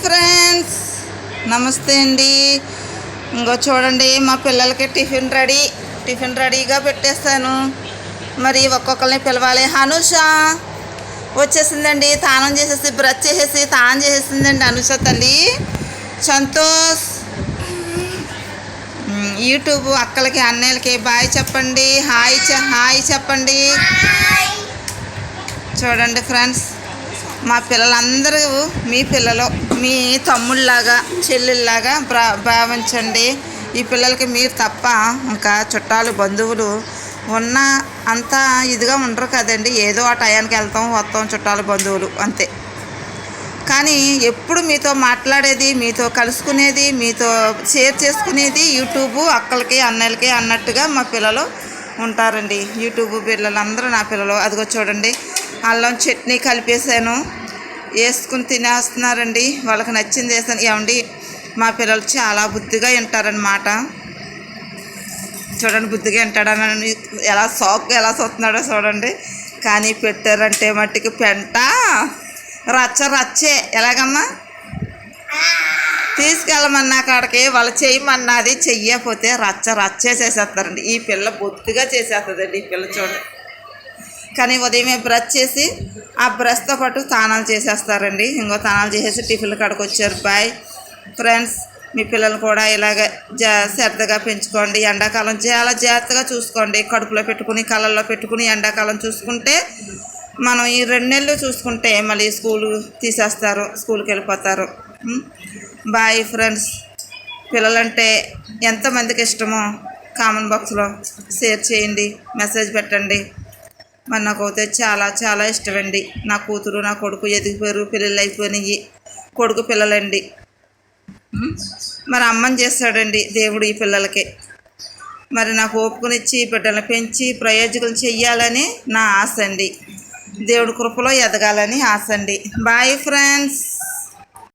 Friends, నమస్తే అండి. ఇంకో చూడండి, మా పిల్లలకి టిఫిన్ రెడీగా పెట్టేస్తాను. మరి ఒక్కొక్కరిని పిలవాలి. హనుష వచ్చేసిందండి, తానం చేసేసి బ్రష్ చేసేసి తానం చేసేసిందండి అనుష తల్లి. సంతోష్ యూట్యూబ్ అక్కలకి అన్నయ్యలకి బాయ్ చెప్పండి, హాయ్ చెప్పండి. చూడండి ఫ్రెండ్స్, మా పిల్లలందరూ మీ పిల్లలు, మీ తమ్ముళ్ళలాగా చెల్లెళ్ళలాగా భావించండి. ఈ పిల్లలకి మీరు తప్ప ఇంకా చుట్టాలు బంధువులు ఉన్న అంత ఇదిగా ఉండరు కదండి. ఏదో ఆ టయానికి వెళ్తాం వస్తాం, చుట్టాలు బంధువులు అంతే. కానీ ఎప్పుడు మీతో మాట్లాడేది, మీతో కలుసుకునేది, మీతో షేర్ చేసుకునేది యూట్యూబ్ అక్కలకి అన్నయ్యలకి అన్నట్టుగా మా పిల్లలు ఉంటారండి. యూట్యూబ్ పిల్లలందరూ నా పిల్లలు. అదిగో చూడండి, అల్లం చట్నీ కలిపేసాను, వేసుకుని తినేస్తున్నారండి. వాళ్ళకి నచ్చింది వేసాను. ఏమండి, మా పిల్లలు చాలా బుద్ధిగా వింటారనమాట. చూడండి, బుద్ధిగా వింటాడని ఎలా చూస్తున్నాడో చూడండి. కానీ పెట్టారంటే మట్టికి పెంట రచ్చే. ఎలాగమ్మా, తీసుకెళ్ళమన్నా కాడికి వాళ్ళు చేయమన్నది చెయ్యకపోతే రచ్చే చేసేస్తారండి. ఈ పిల్ల బొత్తిగా చేసేస్తుందండి ఈ పిల్ల. చూడండి, కానీ ఉదయమే బ్రష్ చేసి ఆ బ్రష్తో పాటు తానాలు చేసేస్తారండి. ఇంకో తానాలు చేసేసి టిఫిన్లు కాడికి వచ్చారు. బాయ్ ఫ్రెండ్స్, మీ పిల్లలు కూడా ఇలాగ శ్రద్ధగా పెంచుకోండి. ఎండాకాలం చాలా జాగ్రత్తగా చూసుకోండి. కడుపులో పెట్టుకుని కళ్ళల్లో పెట్టుకుని ఎండాకాలం చూసుకుంటే, మనం ఈ 2 నెలలు చూసుకుంటే మళ్ళీ స్కూలు తీసేస్తారు, స్కూల్కి వెళ్ళిపోతారు. Bye friends. పిల్లలంటే ఎంతమందికి ఇష్టమో కామెంట్ బాక్స్లో షేర్ చేయండి, మెసేజ్ పెట్టండి. మరి నాకైతే చాలా ఇష్టమండి. నా కూతురు నా కొడుకు ఎదిగిపోయారు, పిల్లలు అయిపోయినాయి. కొడుకు పిల్లలండి. మరి అమ్మని చేస్తాడండి దేవుడు ఈ పిల్లలకి. మరి నాకు ఓపుకునిచ్చి బిడ్డలను పెంచి ప్రయోజకులు చెయ్యాలని నా ఆశ అండి. దేవుడి కృపలో ఎదగాలని ఆశ అండి. Bye friends.